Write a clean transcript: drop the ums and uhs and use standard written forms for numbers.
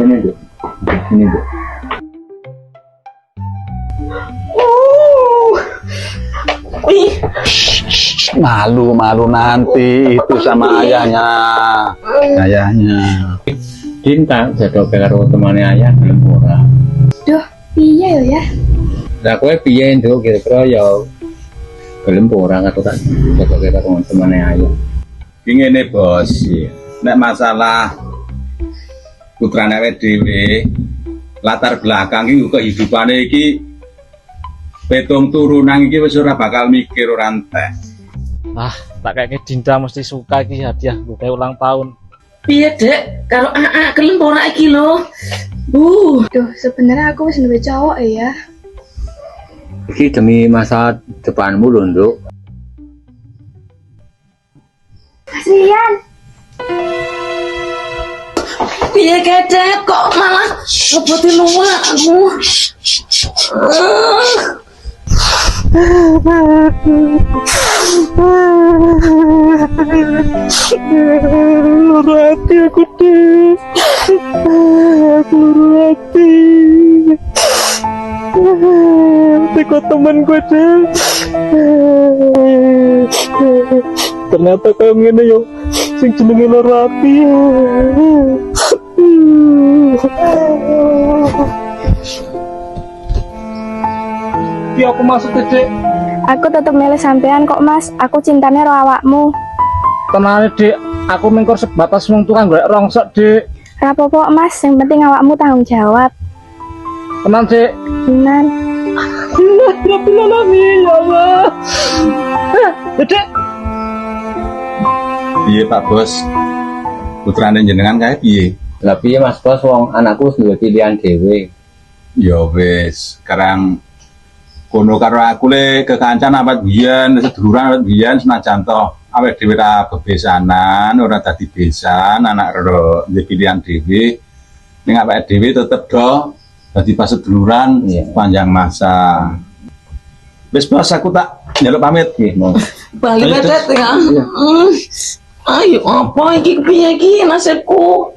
Ini Dok. Ini Dok. Wih, Malu nanti itu sama ayahnya. Cinta jadok karo temane ayah belum ora. Duh, piye yo ya? Lah kowe piye Nduk kira-kira ya belum ora karo tak jadok karo temane ayah. Ngene bos, nek masalah putrane awake dhewe latar belakang iki kehidupane iki petung turunan iki wis ora bakal mikir ora entek. Ah, tak kayak Dinda mesti suka iki hadiah gue kayak ulang tahun. piye Dek? Karo gelem ora iki lho. Duh, sebenarnya aku wis duwe cowok ya. Iki demi masa depanmu lho Nduk. Kasihan. Piye Dek kok malah ngeboti luwak aku. Loro hati aku deh. Aku loro hati. Teko temen gue deh. Ternyata kayak gini yo. Sing jenenge loro hati. Ya aku masuk Dek. Aku tetep milih sampean kok, Mas. Aku cintane karo awakmu. Tenane Dek, aku mengkor sebatas wong tukang golek rongsok Dek. Ra apa-apa, Mas. Yang penting awakmu tanggung jawab. Tenan Dek. Tenan. Rabbil alamin ya Allah. Dek. Piye Pak Bos? Putrane jenengan kae piye? Lah piye Mas Bos wong anakku wis duwe pilihan dhewe. Ya wis, sekarang kono karo aku le kekancan awet biyen, seduluran awet biyen senajan to awake dhewe ra bebesanan, ora dadi besan, anak ro duwe pilihan dhewe. Ning awake dhewe tetep do dadi paseduluran panjang masa. Wis Bos, aku tak njaluk pamit nggih. Bali Dek ya. Ayo apa iki piye iki nasibku?